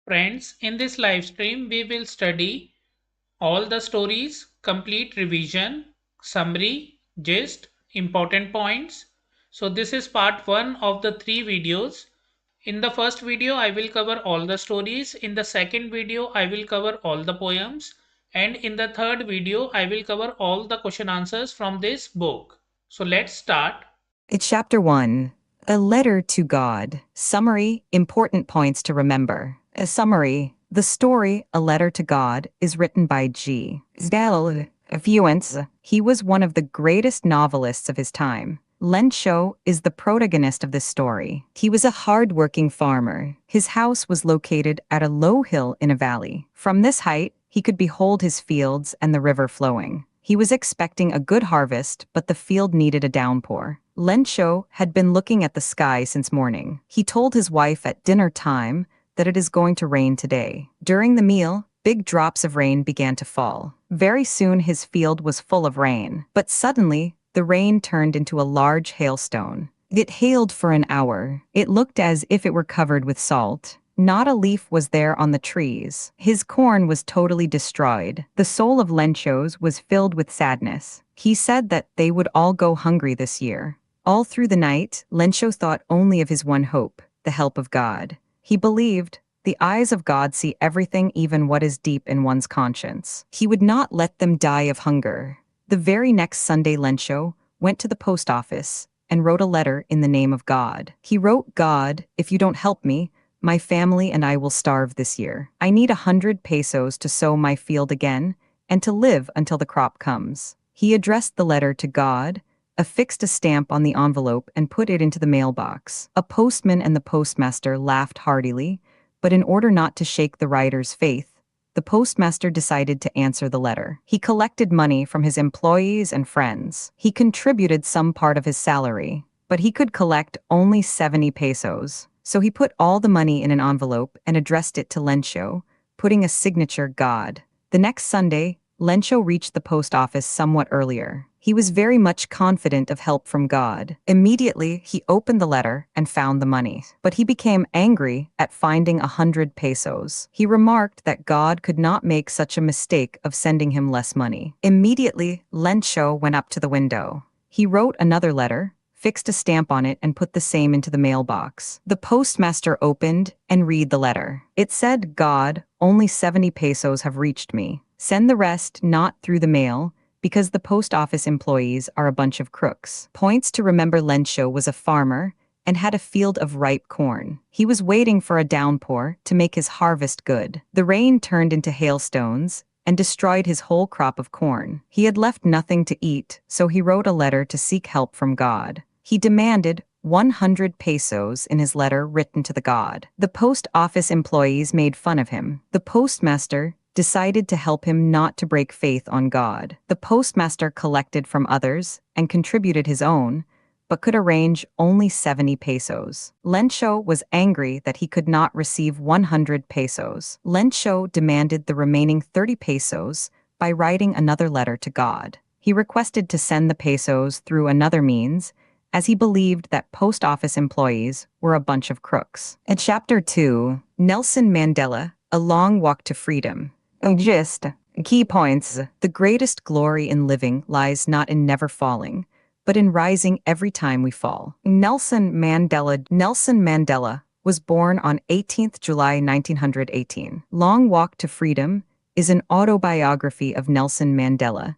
Friends, in this live stream, we will study all the stories, complete revision, summary, gist, important points. So this is part 1 of the 3 videos. In the first video, I will cover all the stories. In the second video, I will cover all the poems. And in the third video, I will cover all the question answers from this book. So let's start. It's Chapter 1, A Letter to God. Summary, important points to remember. A summary, the story, A Letter to God, is written by G. Zdel Fuentz. He was one of the greatest novelists of his time. Len Cho is the protagonist of this story. He was a hard-working farmer. His house was located at a low hill in a valley. From this height, he could behold his fields and the river flowing. He was expecting a good harvest, but the field needed a downpour. Len Cho had been looking at the sky since morning. He told his wife at dinner time that it is going to rain today. During the meal, big drops of rain began to fall. Very soon his field was full of rain, but suddenly the rain turned into a large hailstone. It hailed for an hour. It looked as if it were covered with salt. Not a leaf was there on the trees. His corn was totally destroyed. The soul of Len Cho's was filled with sadness. He said that they would all go hungry this year. All through the night, Len Cho thought only of his one hope, the help of God. He believed the eyes of God see everything, even what is deep in one's conscience. He would not let them die of hunger. The very next Sunday, Len Cho went to the post office and wrote a letter in the name of God. He wrote, "God, if you don't help me, my family and I will starve this year. I need 100 pesos to sow my field again and to live until the crop comes." He addressed the letter to God, affixed a stamp on the envelope, and put it into the mailbox. A postman and the postmaster laughed heartily, but in order not to shake the writer's faith, the postmaster decided to answer the letter. He collected money from his employees and friends. He contributed some part of his salary, but he could collect only 70 pesos. So he put all the money in an envelope and addressed it to Len Cho, putting a signature, God. The next Sunday, Len Cho reached the post office somewhat earlier. He was very much confident of help from God. Immediately, he opened the letter and found the money. But he became angry at finding 100 pesos. He remarked that God could not make such a mistake of sending him less money. Immediately, Len Cho went up to the window. He wrote another letter, fixed a stamp on it, and put the same into the mailbox. The postmaster opened and read the letter. It said, "God, only 70 pesos have reached me. Send the rest not through the mail, because the post office employees are a bunch of crooks." Points to remember: Len Cho was a farmer and had a field of ripe corn. He was waiting for a downpour to make his harvest good. The rain turned into hailstones and destroyed his whole crop of corn. He had left nothing to eat, so he wrote a letter to seek help from God. He demanded 100 pesos in his letter written to the God. The post office employees made fun of him. The postmaster decided to help him not to break faith on God. The postmaster collected from others and contributed his own, but could arrange only 70 pesos. Len Cho was angry that he could not receive 100 pesos. Len Cho demanded the remaining 30 pesos by writing another letter to God. He requested to send the pesos through another means, as he believed that post office employees were a bunch of crooks. In Chapter 2, Nelson Mandela, A Long Walk to Freedom. Gist. Key points. The greatest glory in living lies not in never falling, but in rising every time we fall. Nelson Mandela was born on 18th July 1918. Long Walk to Freedom is an autobiography of Nelson Mandela,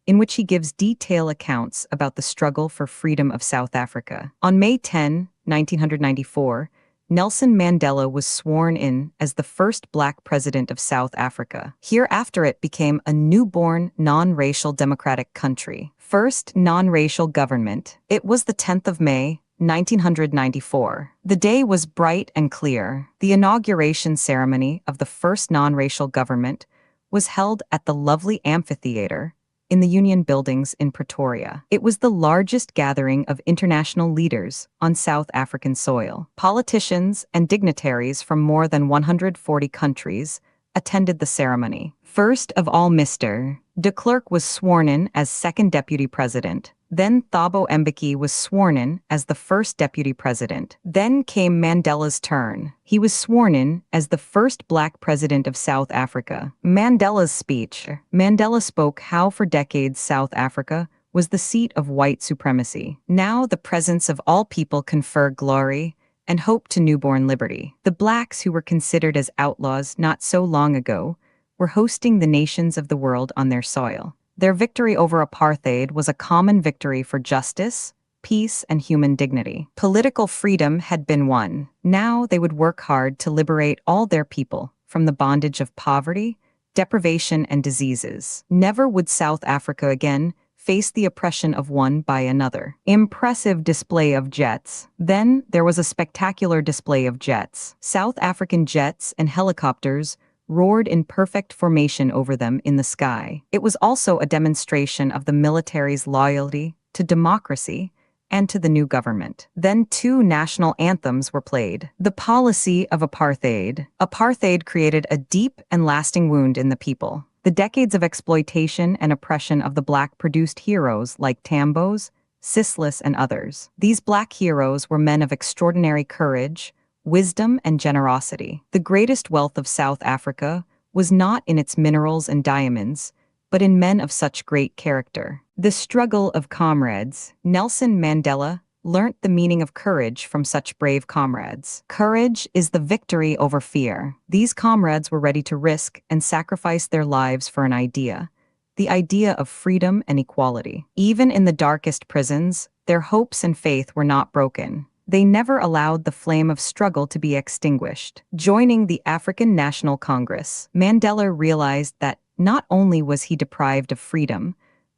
in which he gives detailed accounts about the struggle for freedom of South Africa. On May 10, 1994, Nelson Mandela was sworn in as the first Black president of South Africa. Hereafter it became a newborn, non-racial democratic country. First non-racial government. It was the 10th of May, 1994. The day was bright and clear. The inauguration ceremony of the first non-racial government was held at the lovely amphitheater in the Union Buildings in Pretoria. It was the largest gathering of international leaders on South African soil. Politicians and dignitaries from more than 140 countries attended the ceremony. First of all, Mr. de Klerk was sworn in as second deputy president. Then Thabo Mbeki was sworn in as the first deputy president. Then came Mandela's turn. He was sworn in as the first black president of South Africa. Mandela's speech. Mandela spoke how for decades South Africa was the seat of white supremacy. Now the presence of all people confer glory and hope to newborn liberty. The blacks who were considered as outlaws not so long ago were hosting the nations of the world on their soil. Their victory over apartheid was a common victory for justice, peace, and human dignity. Political freedom had been won. Now they would work hard to liberate all their people from the bondage of poverty, deprivation, and diseases. Never would South Africa again face the oppression of one by another. Impressive display of jets. Then there was a spectacular display of jets. South African jets and helicopters roared in perfect formation over them in the sky. It was also a demonstration of the military's loyalty to democracy and to the new government. Then 2 national anthems were played. The policy of apartheid. Apartheid created a deep and lasting wound in the people. The decades of exploitation and oppression of the black produced heroes like Tambos, Sislis, and others. These black heroes were men of extraordinary courage, wisdom, and generosity. The greatest wealth of South Africa was not in its minerals and diamonds, but in men of such great character. The struggle of comrades. Nelson Mandela learnt the meaning of courage from such brave comrades. Courage is the victory over fear. These comrades were ready to risk and sacrifice their lives for an idea, the idea of freedom and equality. Even in the darkest prisons, their hopes and faith were not broken. They never allowed the flame of struggle to be extinguished. Joining the African National Congress, Mandela realized that not only was he deprived of freedom,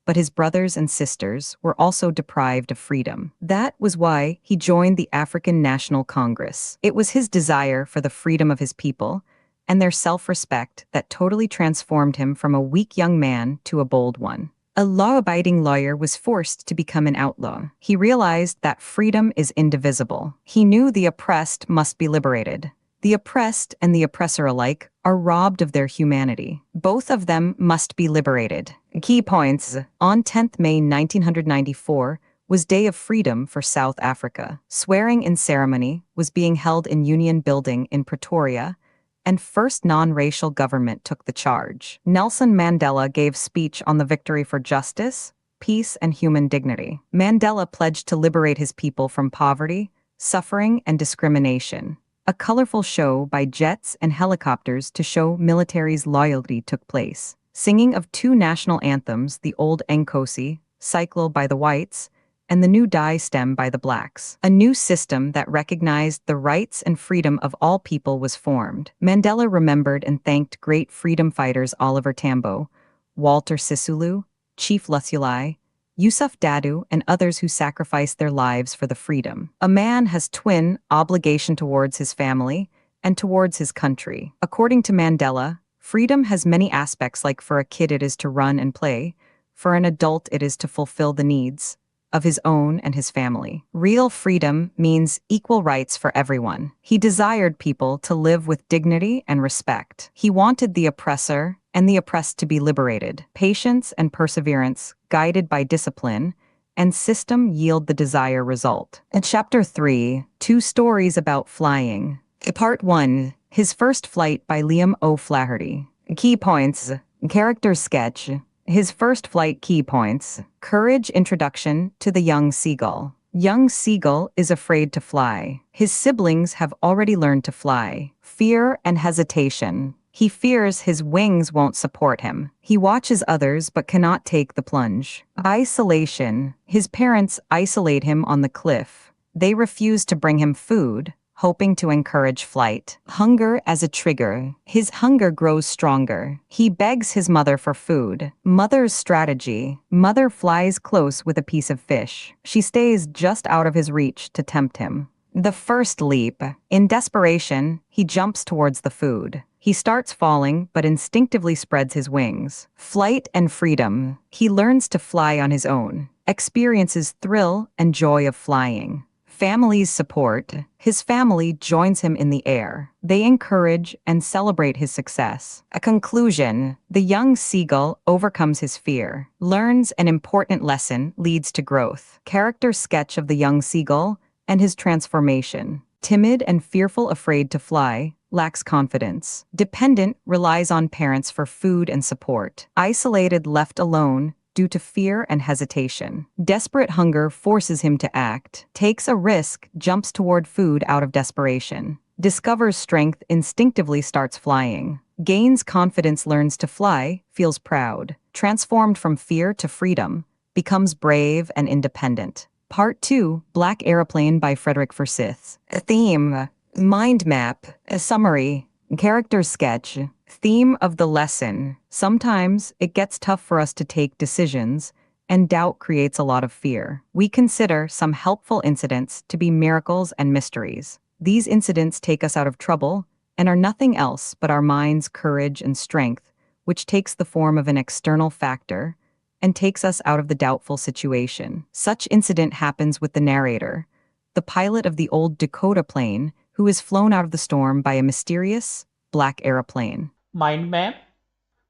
but his brothers and sisters were also deprived of freedom. That was why he joined the African National Congress. It was his desire for the freedom of his people and their self-respect that totally transformed him from a weak young man to a bold one. A law-abiding lawyer was forced to become an outlaw. He realized that freedom is indivisible. He knew the oppressed must be liberated. The oppressed and the oppressor alike are robbed of their humanity. Both of them must be liberated. Key points. On 10th May 1994 was Day of Freedom for South Africa. Swearing-in ceremony was being held in Union Building in Pretoria, and first non-racial government took the charge. Nelson Mandela gave speech on the victory for justice, peace, and human dignity. Mandela pledged to liberate his people from poverty, suffering, and discrimination. A colorful show by jets and helicopters to show military's loyalty took place. Singing of 2 national anthems, the old Nkosi, Cyclo by the whites, and the new Die Stem by the blacks. A new system that recognized the rights and freedom of all people was formed. Mandela remembered and thanked great freedom fighters Oliver Tambo, Walter Sisulu, Chief Lusulai, Yusuf Dadoo, and others who sacrificed their lives for the freedom. A man has twin obligation towards his family and towards his country. According to Mandela, freedom has many aspects, like for a kid it is to run and play, for an adult it is to fulfill the needs of his own and his family. Real freedom means equal rights for everyone. He desired people to live with dignity and respect. He wanted the oppressor and the oppressed to be liberated. Patience and perseverance, guided by discipline and system, yield the desired result. In Chapter 3, 2 stories about flying. Part 1, His First Flight by Liam O'Flaherty. Key points. Character sketch. His first flight. Key points. Courage. Introduction to the young seagull. Young seagull is afraid to fly. His siblings have already learned to fly. Fear and hesitation. He fears his wings won't support him. He watches others but cannot take the plunge. Isolation. His parents isolate him on the cliff. They refuse to bring him food, hoping to encourage flight. Hunger as a trigger. His hunger grows stronger. He begs his mother for food. Mother's strategy. Mother flies close with a piece of fish. She stays just out of his reach to tempt him. The first leap. In desperation, he jumps towards the food. He starts falling, but instinctively spreads his wings. Flight and freedom. He learns to fly on his own, experiences thrill and joy of flying. Family's support. His family joins him in the air. They encourage and celebrate his success. A conclusion. The young seagull overcomes his fear, learns an important lesson, leads to growth. Character sketch of the young seagull and his transformation. Timid and fearful, afraid to fly, lacks confidence. Dependent, relies on parents for food and support. Isolated, left alone due to fear and hesitation. Desperate hunger forces him to act. Takes a risk, jumps toward food out of desperation. Discovers strength, instinctively starts flying. Gains confidence, learns to fly, feels proud. Transformed from fear to freedom, becomes brave and independent. Part 2, Black Aeroplane by Frederick Forsyth. A theme. Mind map. A summary. Character sketch. Theme of the lesson. Sometimes it gets tough for us to take decisions, and doubt creates a lot of fear. We consider some helpful incidents to be miracles and mysteries. These incidents take us out of trouble and are nothing else but our mind's courage and strength, which takes the form of an external factor and takes us out of the doubtful situation. Such incident happens with the narrator, the pilot of the old Dakota plane, who is flown out of the storm by a mysterious black aeroplane. Mind map.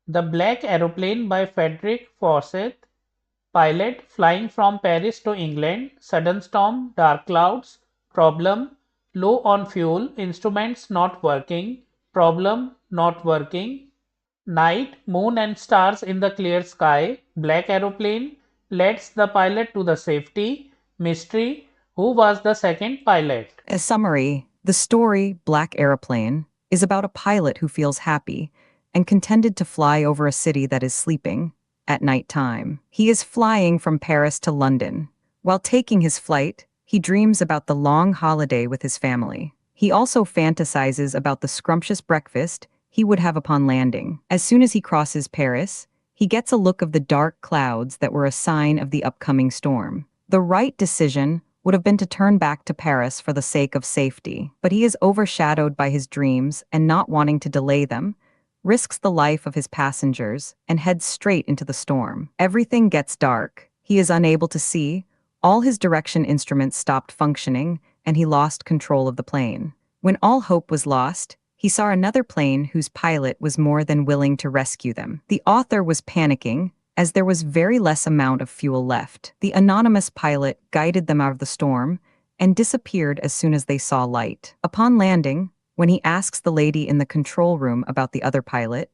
The Black Aeroplane by Frederick Forsyth. Pilot flying from Paris to England. Sudden storm, dark clouds. Problem, low on fuel, instruments not working. Problem, not working. Night, moon and stars in the clear sky. Black aeroplane leads the pilot to the safety. Mystery, who was the second pilot? A summary. The story, Black Aeroplane, is about a pilot who feels happy and contented to fly over a city that is sleeping at night time. He is flying from Paris to London. While taking his flight, he dreams about the long holiday with his family. He also fantasizes about the scrumptious breakfast he would have upon landing. As soon as he crosses Paris, he gets a look of the dark clouds that were a sign of the upcoming storm. The right decision would have been to turn back to Paris for the sake of safety, but he is overshadowed by his dreams and, not wanting to delay them, risks the life of his passengers and heads straight into the storm. Everything gets dark. He is unable to see. All his direction instruments stopped functioning, and he lost control of the plane. When all hope was lost, he saw another plane whose pilot was more than willing to rescue them. The author was panicking, as there was very less amount of fuel left. The anonymous pilot guided them out of the storm and disappeared as soon as they saw light. Upon landing, when he asks the lady in the control room about the other pilot,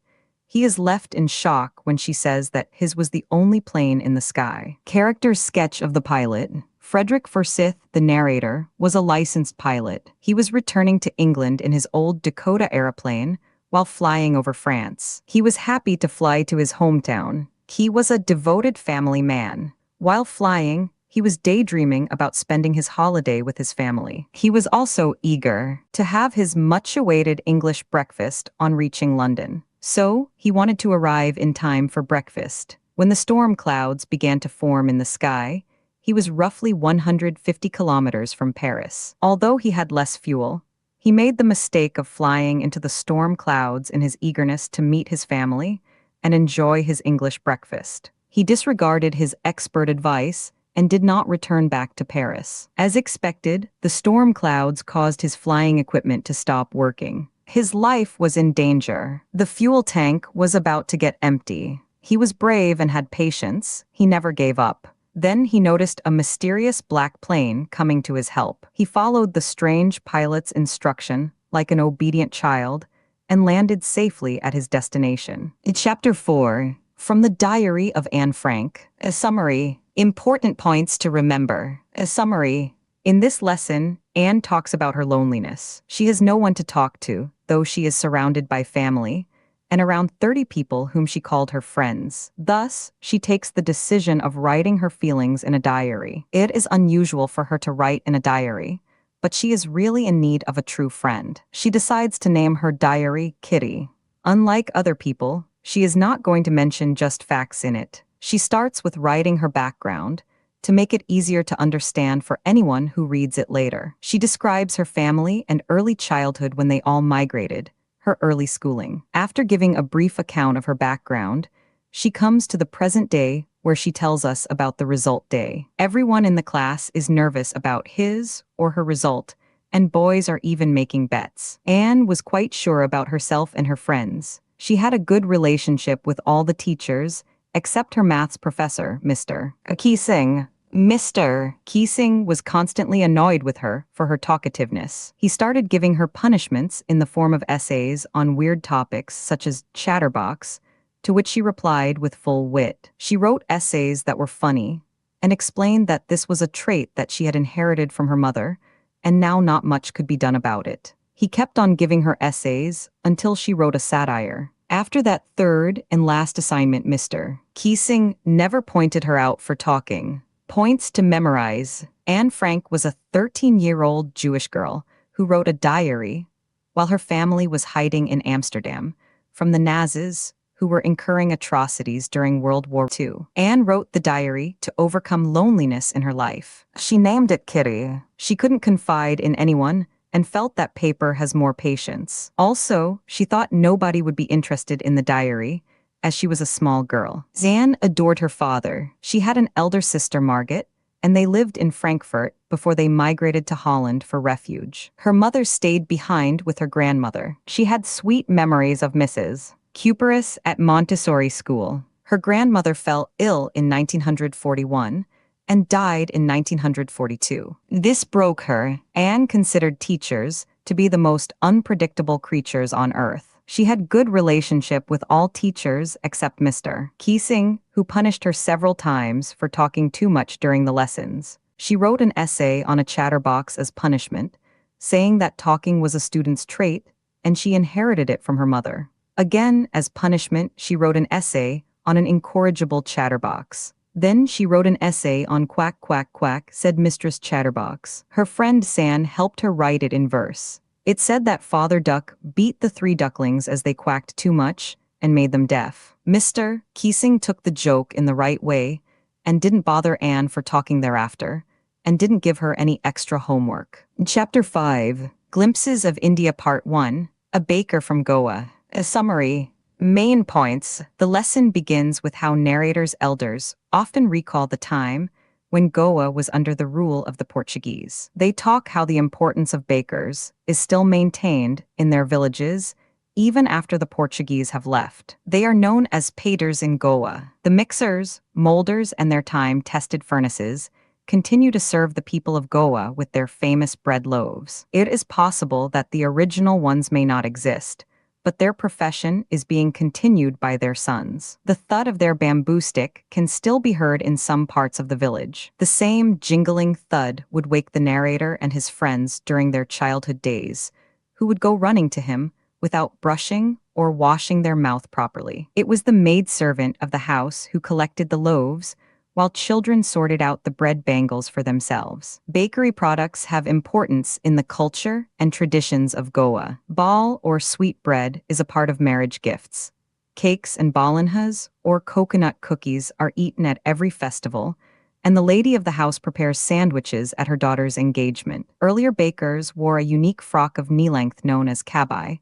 he is left in shock when she says that his was the only plane in the sky. Character sketch of the pilot. Frederick Forsyth, the narrator, was a licensed pilot. He was returning to England in his old Dakota aeroplane while flying over France. He was happy to fly to his hometown. He was a devoted family man. While flying, he was daydreaming about spending his holiday with his family. He was also eager to have his much-awaited English breakfast on reaching London. So, he wanted to arrive in time for breakfast. When the storm clouds began to form in the sky, he was roughly 150 kilometers from Paris. Although he had less fuel, he made the mistake of flying into the storm clouds in his eagerness to meet his family and enjoy his English breakfast. He disregarded his expert advice and did not return back to Paris. As expected, the storm clouds caused his flying equipment to stop working. His life was in danger. The fuel tank was about to get empty. He was brave and had patience. He never gave up. Then he noticed a mysterious black plane coming to his help. He followed the strange pilot's instruction like an obedient child and landed safely at his destination. In Chapter 4, from the Diary of Anne Frank, a summary. Important points to remember. A summary. In this lesson, Anne talks about her loneliness. She has no one to talk to, though she is surrounded by family, and around 30 people whom she called her friends. Thus, she takes the decision of writing her feelings in a diary. It is unusual for her to write in a diary, but she is really in need of a true friend. She decides to name her diary Kitty. Unlike other people, she is not going to mention just facts in it. She starts with writing her background to make it easier to understand for anyone who reads it later. She describes her family and early childhood when they all migrated, her early schooling. After giving a brief account of her background, she comes to the present day where she tells us about the result day. Everyone in the class is nervous about his or her result, and boys are even making bets. Anne was quite sure about herself and her friends. She had a good relationship with all the teachers, except her maths professor, Mr. Keesing. Mr. Keesing was constantly annoyed with her for her talkativeness. He started giving her punishments in the form of essays on weird topics such as chatterbox, to which she replied with full wit. She wrote essays that were funny and explained that this was a trait that she had inherited from her mother, and now not much could be done about it. He kept on giving her essays until she wrote a satire. After that third and last assignment, Mr. Keesing never pointed her out for talking. Points to memorize. Anne Frank was a 13-year-old Jewish girl who wrote a diary while her family was hiding in Amsterdam from the Nazis, who were incurring atrocities during World War II. Anne wrote the diary to overcome loneliness in her life. She named it Kitty. She couldn't confide in anyone and felt that paper has more patience. Also, she thought nobody would be interested in the diary, as she was a small girl. Zan adored her father. She had an elder sister, Margit, and they lived in Frankfurt before they migrated to Holland for refuge. Her mother stayed behind with her grandmother. She had sweet memories of Mrs. Cuperus at Montessori school. Her grandmother fell ill in 1941 and died in 1942. This broke her. Anne considered teachers to be the most unpredictable creatures on earth. She had good relationship with all teachers except Mr. Keesing, who punished her several times for talking too much during the lessons. She wrote an essay on a chatterbox as punishment, saying that talking was a student's trait and she inherited it from her mother. Again, as punishment, she wrote an essay on an incorrigible chatterbox. Then she wrote an essay on quack, quack, quack, said Mistress Chatterbox. Her friend San helped her write it in verse. It said that Father Duck beat the 3 ducklings as they quacked too much and made them deaf. Mr. Keesing took the joke in the right way and didn't bother Anne for talking thereafter, and didn't give her any extra homework. Chapter 5, Glimpses of India Part 1, A Baker from Goa. A summary. Main points. The lesson begins with how narrator's elders often recall the time when Goa was under the rule of the Portuguese. They talk how the importance of bakers is still maintained in their villages even after the Portuguese have left. They are known as paters in Goa. The mixers, molders, and their time-tested furnaces continue to serve the people of Goa with their famous bread loaves. It is possible that the original ones may not exist, but their profession is being continued by their sons. The thud of their bamboo stick can still be heard in some parts of the village. The same jingling thud would wake the narrator and his friends during their childhood days, who would go running to him without brushing or washing their mouth properly. It was the maidservant of the house who collected the loaves, while children sorted out the bread bangles for themselves. Bakery products have importance in the culture and traditions of Goa. Bal or sweet bread is a part of marriage gifts. Cakes and balanhas or coconut cookies are eaten at every festival, and the lady of the house prepares sandwiches at her daughter's engagement. Earlier bakers wore a unique frock of knee length known as kabai,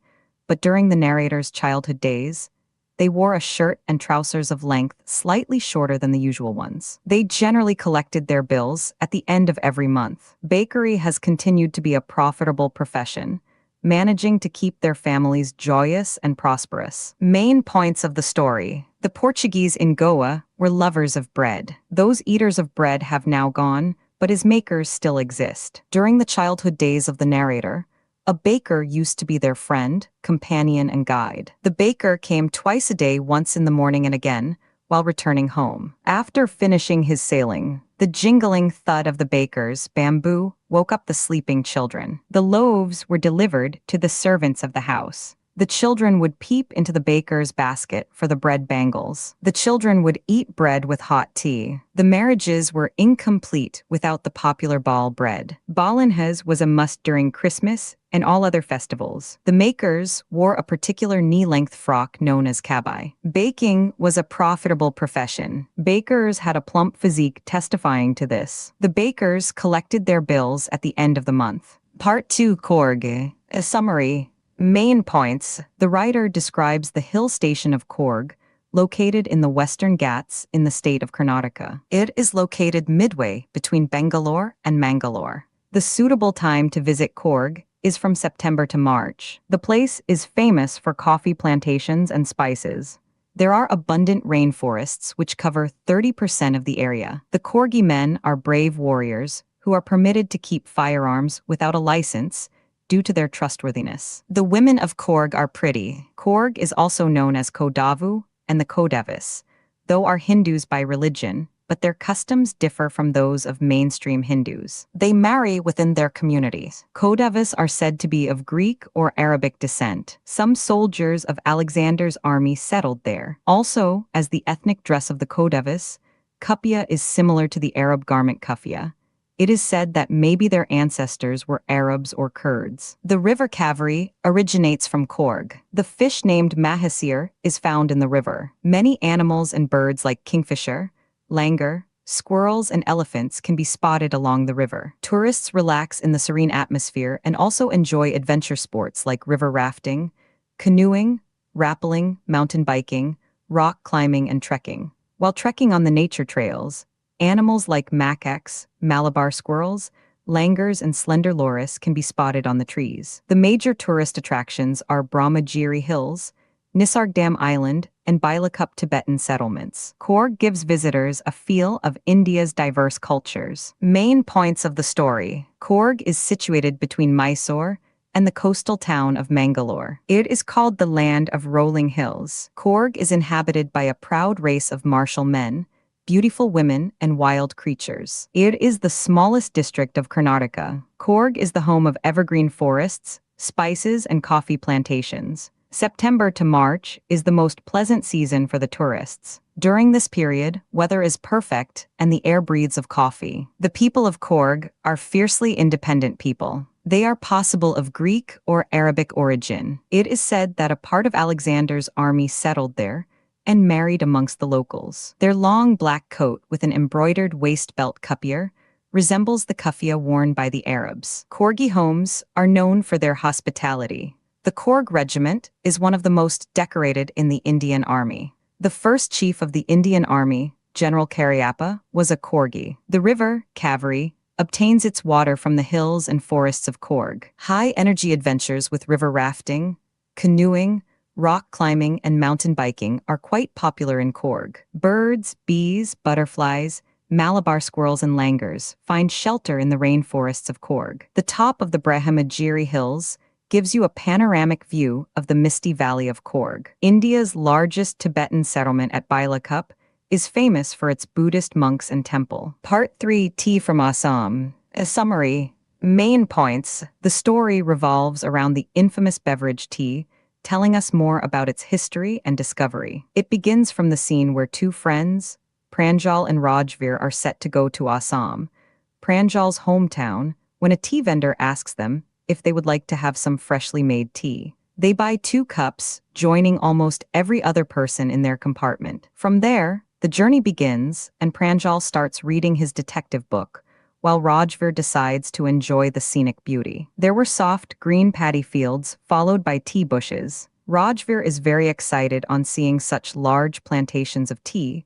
but during the narrator's childhood days, they wore a shirt and trousers of length slightly shorter than the usual ones. They generally collected their bills at the end of every month. Bakery has continued to be a profitable profession, managing to keep their families joyous and prosperous. Main points of the story. The Portuguese in Goa were lovers of bread. Those eaters of bread have now gone, but his makers still exist. During the childhood days of the narrator, a baker used to be their friend, companion, and guide. The baker came twice a day, once in the morning and again, while returning home. After finishing his sailing, the jingling thud of the baker's bamboo woke up the sleeping children. The loaves were delivered to the servants of the house. The children would peep into the baker's basket for the bread bangles. The children would eat bread with hot tea. The marriages were incomplete without the popular ball bread. Balanhas was a must during Christmas and all other festivals. The makers wore a particular knee-length frock known as kabai. Baking was a profitable profession. Bakers had a plump physique testifying to this. The bakers collected their bills at the end of the month. Part 2, Korg. A summary. Main points. The writer describes the hill station of Korg, located in the Western Ghats in the state of Karnataka. It is located midway between Bangalore and Mangalore. The suitable time to visit Coorg is from September to March. The place is famous for coffee plantations and spices. There are abundant rainforests which cover 30% of the area. The Corgi men are brave warriors who are permitted to keep firearms without a license due to their trustworthiness. The women of Coorg are pretty. Coorg is also known as Kodavu and the Kodavis, though are Hindus by religion, but their customs differ from those of mainstream Hindus. They marry within their communities. Kodavis are said to be of Greek or Arabic descent. Some soldiers of Alexander's army settled there. Also, as the ethnic dress of the Kodavis, kufiya is similar to the Arab garment kufiya. It is said that maybe their ancestors were Arabs or Kurds. The river Kaveri originates from Coorg. The fish named mahasir is found in the river. Many animals and birds like kingfisher, langur, squirrels, and elephants can be spotted along the river. Tourists relax in the serene atmosphere and also enjoy adventure sports like river rafting, canoeing, rappelling, mountain biking, rock climbing, and trekking. While trekking on the nature trails, animals like macaques, Malabar squirrels, langurs, and slender loris can be spotted on the trees. The major tourist attractions are Brahmagiri Hills, Nisargdam Island, and Bailakup Tibetan settlements. Coorg gives visitors a feel of India's diverse cultures. Main points of the story. Coorg is situated between Mysore and the coastal town of Mangalore. It is called the land of rolling hills. Coorg is inhabited by a proud race of martial men, beautiful women, and wild creatures. It is the smallest district of Karnataka. Coorg is the home of evergreen forests, spices, and coffee plantations. September to March is the most pleasant season for the tourists. During this period, weather is perfect and the air breathes of coffee. The people of Coorg are fiercely independent people. They are possible of Greek or Arabic origin. It is said that a part of Alexander's army settled there and married amongst the locals. Their long black coat with an embroidered waist belt kufiya resembles the kufiya worn by the Arabs. Corgi homes are known for their hospitality. The Coorg Regiment is one of the most decorated in the Indian Army. The first chief of the Indian Army, General Cariappa, was a Corgi. The river, Kaveri, obtains its water from the hills and forests of Coorg. High-energy adventures with river rafting, canoeing, rock climbing, and mountain biking are quite popular in Coorg. Birds, bees, butterflies, Malabar squirrels, and langurs find shelter in the rainforests of Coorg. The top of the Brahmagiri Hills gives you a panoramic view of the misty valley of Coorg. India's largest Tibetan settlement at Bailakup is famous for its Buddhist monks and temple. Part 3, Tea from Assam. A summary. Main points. The story revolves around the infamous beverage tea, telling us more about its history and discovery. It begins from the scene where two friends, Pranjal and Rajveer, are set to go to Assam, Pranjal's hometown, when a tea vendor asks them if they would like to have some freshly made tea. They buy 2 cups, joining almost every other person in their compartment. From there, the journey begins, and Pranjal starts reading his detective book, while Rajveer decides to enjoy the scenic beauty. There were soft, green paddy fields, followed by tea bushes. Rajveer is very excited on seeing such large plantations of tea,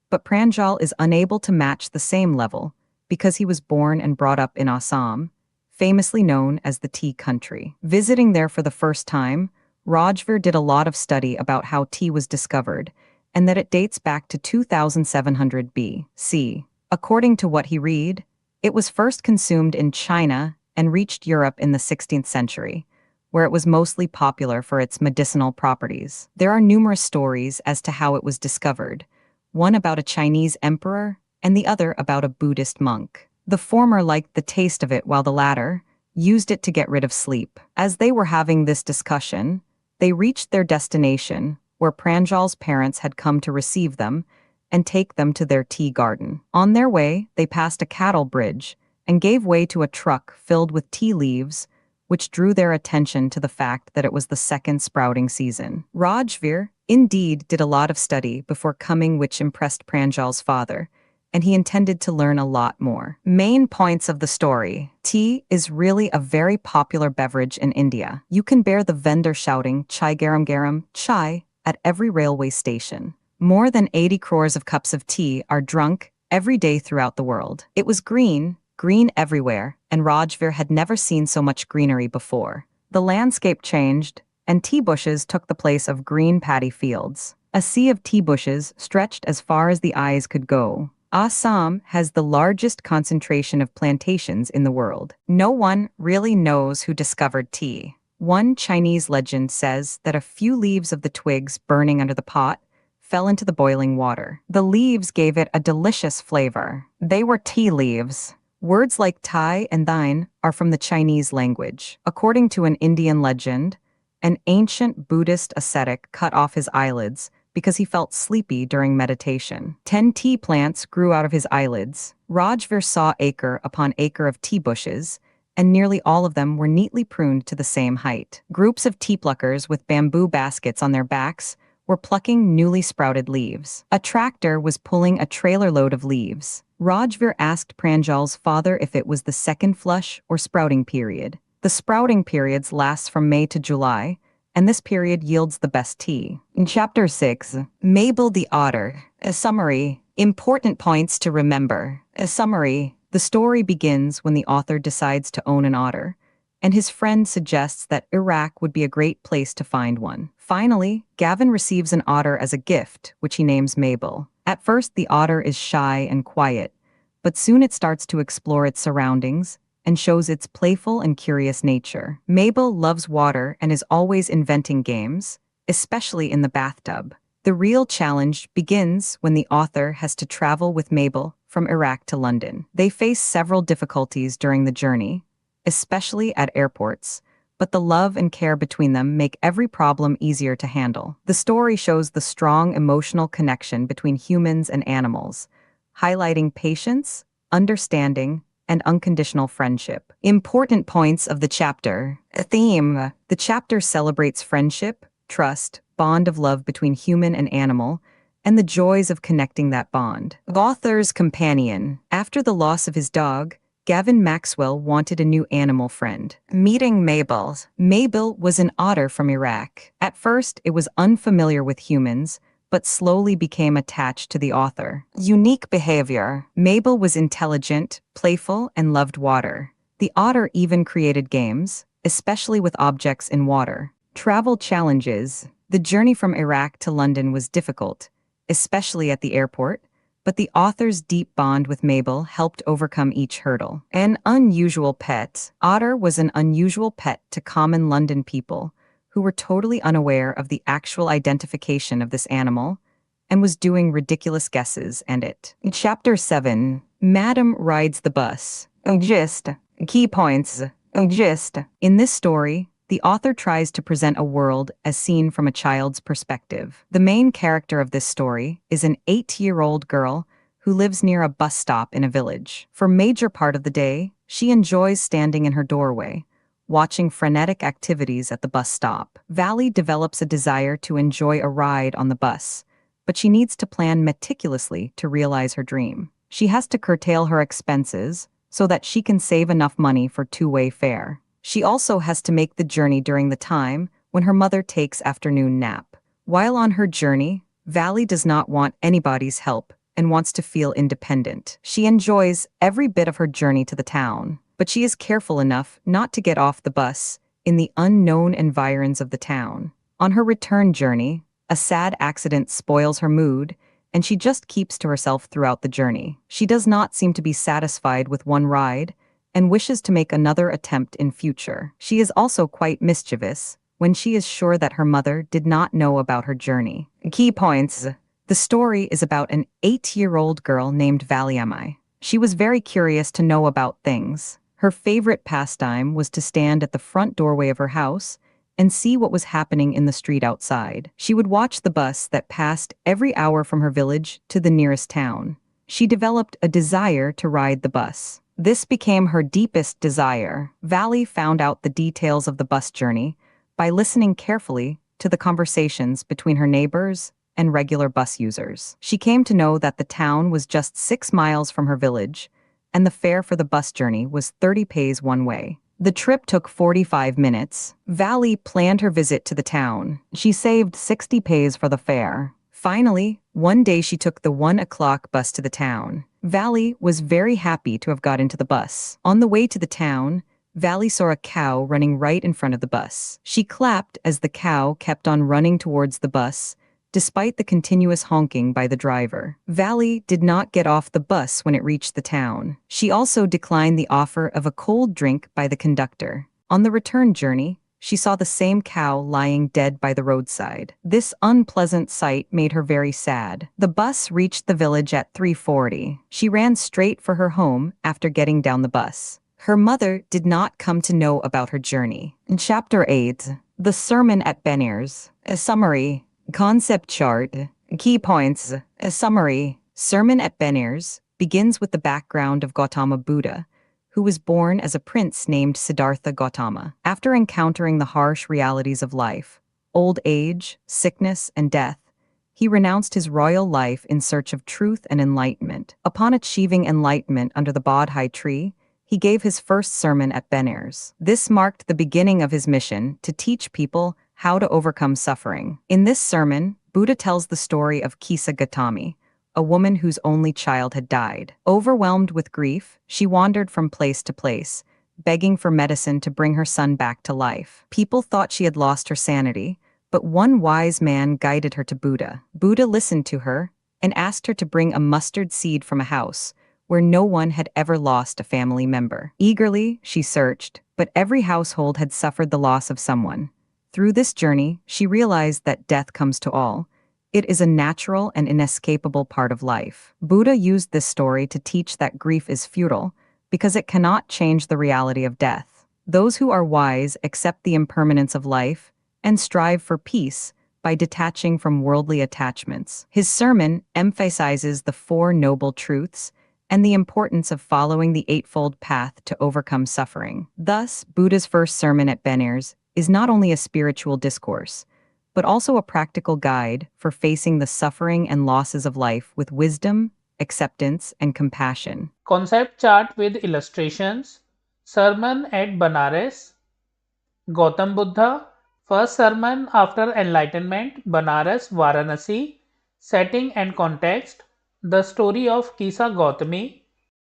but Pranjal is unable to match the same level because he was born and brought up in Assam, famously known as the tea country. Visiting there for the first time, Rajveer did a lot of study about how tea was discovered and that it dates back to 2700 BC. According to what he read, it was first consumed in China and reached Europe in the 16th century, where it was mostly popular for its medicinal properties. There are numerous stories as to how it was discovered, one about a Chinese emperor and the other about a Buddhist monk. The former liked the taste of it while the latter used it to get rid of sleep. As they were having this discussion, they reached their destination, where Pranjal's parents had come to receive them and take them to their tea garden. On their way, they passed a cattle bridge and gave way to a truck filled with tea leaves, which drew their attention to the fact that it was the second sprouting season. Rajveer, indeed, did a lot of study before coming, which impressed Pranjal's father, and he intended to learn a lot more. Main points of the story. Tea is really a very popular beverage in India. You can bear the vendor shouting, "Chai garam garam, chai," at every railway station. More than 80 crores of cups of tea are drunk every day throughout the world. It was green, green everywhere, and Rajvir had never seen so much greenery before. The landscape changed, and tea bushes took the place of green paddy fields. A sea of tea bushes stretched as far as the eyes could go. Assam has the largest concentration of plantations in the world. No one really knows who discovered tea. One Chinese legend says that a few leaves of the twigs burning under the pot fell into the boiling water. The leaves gave it a delicious flavor. They were tea leaves. Words like Thai and thine are from the Chinese language. According to an Indian legend, an ancient Buddhist ascetic cut off his eyelids because he felt sleepy during meditation. 10 tea plants grew out of his eyelids. Rajvir saw acre upon acre of tea bushes, and nearly all of them were neatly pruned to the same height. Groups of tea pluckers with bamboo baskets on their backs were plucking newly sprouted leaves. A tractor was pulling a trailer load of leaves. Rajvir asked Pranjal's father if it was the second flush or sprouting period. The sprouting periods last from May to July, and this period yields the best tea. In Chapter 6, Mabel the Otter. A summary. Important points to remember. A summary. The story begins when the author decides to own an otter, and his friend suggests that Iraq would be a great place to find one. Finally, Gavin receives an otter as a gift, which he names Mabel. At first, the otter is shy and quiet, but soon it starts to explore its surroundings and shows its playful and curious nature. Mabel loves water and is always inventing games, especially in the bathtub. The real challenge begins when the author has to travel with Mabel from Iraq to London. They face several difficulties during the journey, especially at airports, but the love and care between them make every problem easier to handle. The story shows the strong emotional connection between humans and animals, highlighting patience, understanding, and unconditional friendship. Important points of the chapter. A theme. The chapter celebrates friendship, trust, bond of love between human and animal, and the joys of connecting that bond. Author's companion. After the loss of his dog, Gavin Maxwell wanted a new animal friend. Meeting Mabel. Mabel was an otter from Iraq. At first, it was unfamiliar with humans, but slowly became attached to the author. Unique behavior. Mabel was intelligent, playful, and loved water. The otter even created games, especially with objects in water. Travel challenges. The journey from Iraq to London was difficult, especially at the airport, but the author's deep bond with Mabel helped overcome each hurdle. An unusual pet. Otter was an unusual pet to common London people, who were totally unaware of the actual identification of this animal and was doing ridiculous guesses and it. Chapter 7. Madam rides the bus. Gist. Key points. Gist. In this story, the author tries to present a world as seen from a child's perspective. The main character of this story is an 8-year-old girl who lives near a bus stop in a village. For major part of the day, she enjoys standing in her doorway, watching frenetic activities at the bus stop. Valley develops a desire to enjoy a ride on the bus, but she needs to plan meticulously to realize her dream. She has to curtail her expenses so that she can save enough money for two-way fare. She also has to make the journey during the time when her mother takes afternoon nap. While on her journey, Valley does not want anybody's help and wants to feel independent. She enjoys every bit of her journey to the town, but she is careful enough not to get off the bus in the unknown environs of the town. On her return journey, a sad accident spoils her mood, and she just keeps to herself throughout the journey. She does not seem to be satisfied with one ride and wishes to make another attempt in future. She is also quite mischievous when she is sure that her mother did not know about her journey. Key points. The story is about an 8-year-old girl named Valiamai. She was very curious to know about things. Her favorite pastime was to stand at the front doorway of her house and see what was happening in the street outside. She would watch the bus that passed every hour from her village to the nearest town. She developed a desire to ride the bus. This became her deepest desire. Valley found out the details of the bus journey by listening carefully to the conversations between her neighbors and regular bus users. She came to know that the town was just 6 miles from her village, and the fare for the bus journey was 30 paise one way. The trip took 45 minutes. Valley planned her visit to the town. She saved 60 paise for the fare. Finally, One day she took the 1 o'clock bus to the town. Valley was very happy to have got into the bus. On the way to the town, Valley saw a cow running right in front of the bus. She clapped as the cow kept on running towards the bus, despite the continuous honking by the driver. Valley did not get off the bus when it reached the town. She also declined the offer of a cold drink by the conductor. On the return journey, she saw the same cow lying dead by the roadside. This unpleasant sight made her very sad. The bus reached the village at 3:40. She ran straight for her home after getting down the bus. Her mother did not come to know about her journey. In Chapter 8, The Sermon at Benir's. A summary. Concept chart. Key points. A summary. Sermon at Benir's begins with the background of Gautama Buddha, who was born as a prince named Siddhartha Gautama. After encountering the harsh realities of life, old age, sickness, and death, he renounced his royal life in search of truth and enlightenment. Upon achieving enlightenment under the Bodhi tree, he gave his first sermon at Benir's. This marked the beginning of his mission to teach people how to overcome suffering. In this sermon, Buddha tells the story of Kisa Gautami, a woman whose only child had died. Overwhelmed with grief, she wandered from place to place, begging for medicine to bring her son back to life. People thought she had lost her sanity, but one wise man guided her to Buddha. Buddha listened to her and asked her to bring a mustard seed from a house where no one had ever lost a family member. Eagerly, she searched, but every household had suffered the loss of someone. Through this journey, she realized that death comes to all. It is a natural and inescapable part of life. Buddha used this story to teach that grief is futile because it cannot change the reality of death. Those who are wise accept the impermanence of life and strive for peace by detaching from worldly attachments. His sermon emphasizes the Four Noble Truths and the importance of following the Eightfold Path to overcome suffering. Thus, Buddha's first sermon at Benir's is not only a spiritual discourse, but also a practical guide for facing the suffering and losses of life with wisdom, acceptance, and compassion. Concept chart with illustrations. Sermon at Banaras. Gautam Buddha. First sermon after enlightenment, Banaras, Varanasi. Setting and context. The story of Kisa Gautami.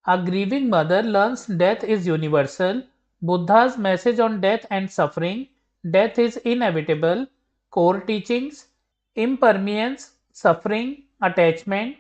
A grieving mother learns death is universal. Buddha's message on death and suffering. Death is inevitable. Core teachings. Impermanence, suffering, attachment.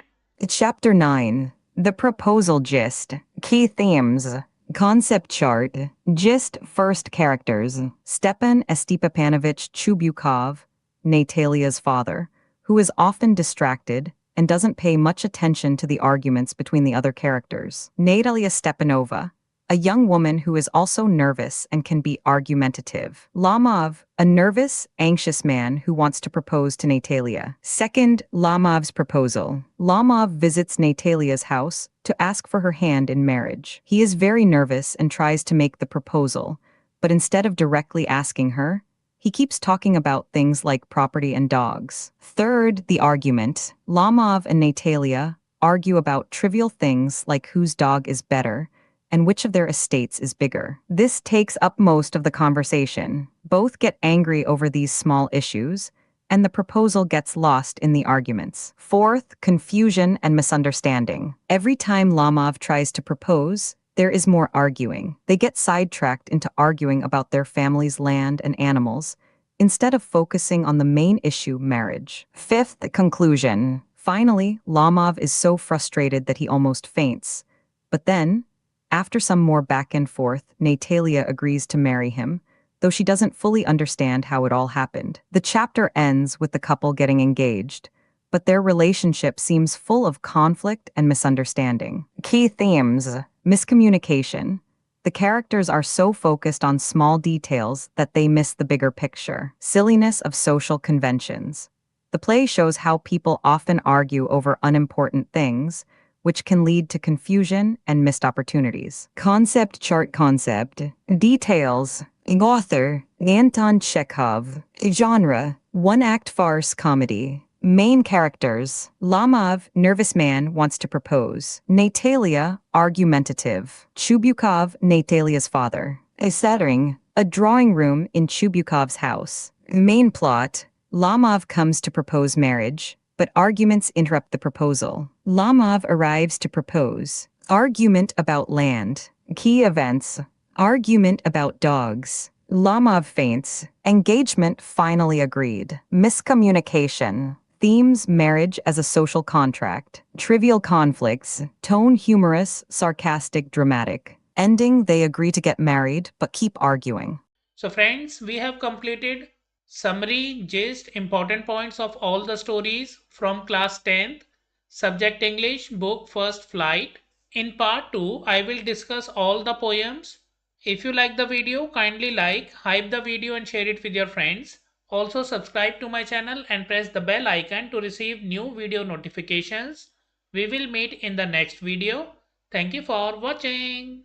Chapter 9. The Proposal Gist. Key themes. Concept chart. Gist. First characters. Stepan Estepanovich Chubyukov, Natalia's father, who is often distracted and doesn't pay much attention to the arguments between the other characters. Natalia Stepanova, a young woman who is also nervous and can be argumentative. Lamov, a nervous, anxious man who wants to propose to Natalia. Second, Lamov's proposal. Lamov visits Natalia's house to ask for her hand in marriage. He is very nervous and tries to make the proposal, but instead of directly asking her, he keeps talking about things like property and dogs. Third, the argument. Lamov and Natalia argue about trivial things like whose dog is better and which of their estates is bigger. This takes up most of the conversation. Both get angry over these small issues, and the proposal gets lost in the arguments. Fourth, confusion and misunderstanding. Every time Lamov tries to propose, there is more arguing. They get sidetracked into arguing about their family's land and animals, instead of focusing on the main issue, marriage. Fifth, conclusion. Finally, Lamov is so frustrated that he almost faints. But then, after some more back and forth, Natalia agrees to marry him, though she doesn't fully understand how it all happened. The chapter ends with the couple getting engaged, but their relationship seems full of conflict and misunderstanding. Key themes. Miscommunication. The characters are so focused on small details that they miss the bigger picture. Silliness of social conventions. The play shows how people often argue over unimportant things, which can lead to confusion and missed opportunities. Concept chart. Concept. Details. Author, Anton Chekhov. Genre, one-act farce comedy. Main characters. Lamov, nervous man, wants to propose. Natalia, argumentative. Chubyukov, Natalia's father. A setting, a drawing room in Chubyukov's house. Main plot, Lamov comes to propose marriage, but arguments interrupt the proposal. Lamov arrives to propose. Argument about land. Key events. Argument about dogs. Lamov faints. Engagement finally agreed. Miscommunication. Themes marriage as a social contract. Trivial conflicts. Tone humorous, sarcastic, dramatic. Ending they agree to get married but keep arguing. So friends, we have completed summary, gist, important points of all the stories from class 10th, subject English, book First Flight. In part 2, I will discuss all the poems. If you like the video, kindly like, hype the video and share it with your friends. Also subscribe to my channel and press the bell icon to receive new video notifications. We will meet in the next video. Thank you for watching.